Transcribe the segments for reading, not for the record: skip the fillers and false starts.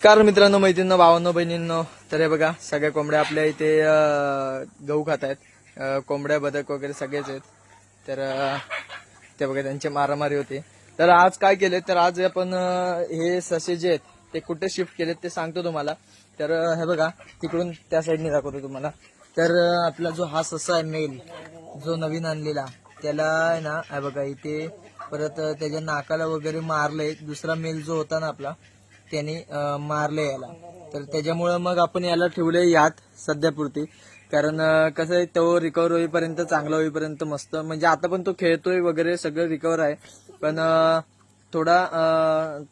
नमस्कार मित्रांनो, मैत्रिणींनो, भावांनो, बहिणींनो. तर हे बघा, सगळ्या कोंबड्या आपल्या इथे गहू खात आहेत. कोंबड्या, बदक वगैरे सगळेच आहेत. तर ते बघा, त्यांची मारामारी होती. तर आज काय केले, तर आज आपण हे ससे जे आहेत ते कुठे शिफ्ट केलेत ते सांगतो तुम्हाला. तर हे बघा, तिकडून त्या साईडने दाखवतो तुम्हाला. तर आपला जो हा ससा आहे मेल, जो नवीन आणलेला, त्याला आहे ना, हे बघा इथे परत त्याच्या नाकाला वगैरे मारले. दुसरा मेल जो होता ना आपला, त्याने मारले याला. तर त्याच्यामुळं मग आपण याला ठेवले यात सध्यापुरती. कारण कसं आहे, तो रिकवर होईपर्यंत, चांगला होईपर्यंत मस्त, म्हणजे आता पण तो खेळतोय वगैरे, सगळं रिकवर आहे. पण थोडा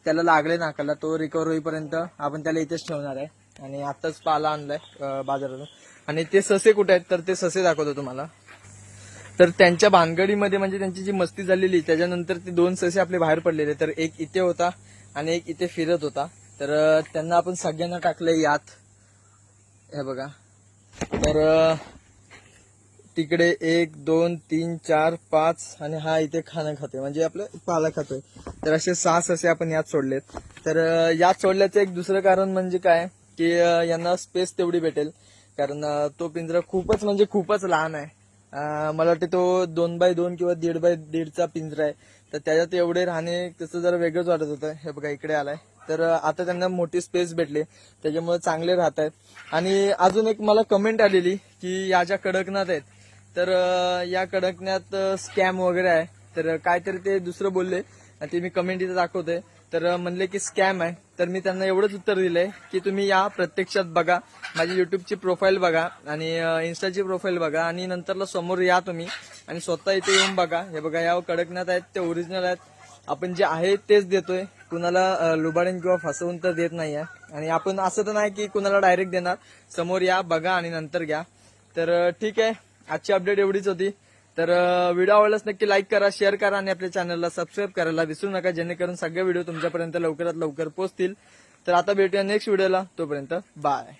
त्याला लागले नाकाला, तो रिकवर होईपर्यंत आपण त्याला इथेच ठेवणार आहे. आणि आताच पाला आणलाय बाजारातून. आणि ते ससे कुठे आहेत, तर ते ससे दाखवतो तुम्हाला. तर त्यांच्या भानगडीमध्ये, म्हणजे त्यांची जी मस्ती झालेली, त्याच्यानंतर ते दोन ससे आपले बाहेर पडलेले. तर एक इथे होता आणि एक इथे फिरत होता. तर त्यांना आपण सगळ्यांना टाकले यात, हे बघा. तर तिकडे 1 2 3 4 5 आणि हा इथे खाणं खातोय, म्हणजे आपलं पाला खातोय. तर असे 6 ससे आपण यात सोडलेत. तर यात सोडल्याचं एक दुसरं कारण म्हणजे काय, की यांना स्पेस तेवढी भेटेल. कारण तो पिंजरा खूपच, म्हणजे खूपच लहान आहे. मला वाटतं तो 2x2 किंवा 1.5x1.5चा पिंजरा आहे. तर त्याच्यात एवढे राहणे तसं जरा वेगळंच वाटत होतं. हे बघा, इकडे आलाय. तर आता त्यांना मोठी स्पेस भेटली, त्याच्यामुळे चांगले राहत आहेत. आणि अजून एक मला कमेंट आलेली की या ज्या कडकनाथ आहेत, तर या कडकनाथ स्कॅम वगैरे आहे. तर काहीतरी ते दुसरं बोलले, आणि ते मी कमेंट इथे दाखवते. तर म्हणले की स्कॅम आहे. तर मी त्यांना एवढंच उत्तर दिलंय की तुम्ही या, प्रत्यक्षात बघा, माझी युट्यूबची प्रोफाईल बघा आणि इन्स्टाची प्रोफाईल बघा, आणि नंतरला समोर या तुम्ही आणि स्वतः इथे येऊन बघा. हे बघा, या कडकनाथ आहेत ते ओरिजिनल आहेत. आपण जे आहे तेच देतोय, कुणाला लुबाडून किंवा फसवून तर देत नाहीये. आणि आपण असं तर नाही की कुणाला डायरेक्ट देणार. समोर या, बघा आणि नंतर घ्या. तर ठीक आहे, आजची अपडेट एवढीच होती. तर व्हिडिओ आवडल्यास नक्की लाईक करा, शेअर करा आणि आपल्या चॅनलला सबस्क्राईब करायला विसरू नका, जेणेकरून सगळे व्हिडिओ तुमच्यापर्यंत लवकरात लवकर पोहोचतील. तर आता भेटूया नेक्स्ट व्हिडिओला, तोपर्यंत बाय.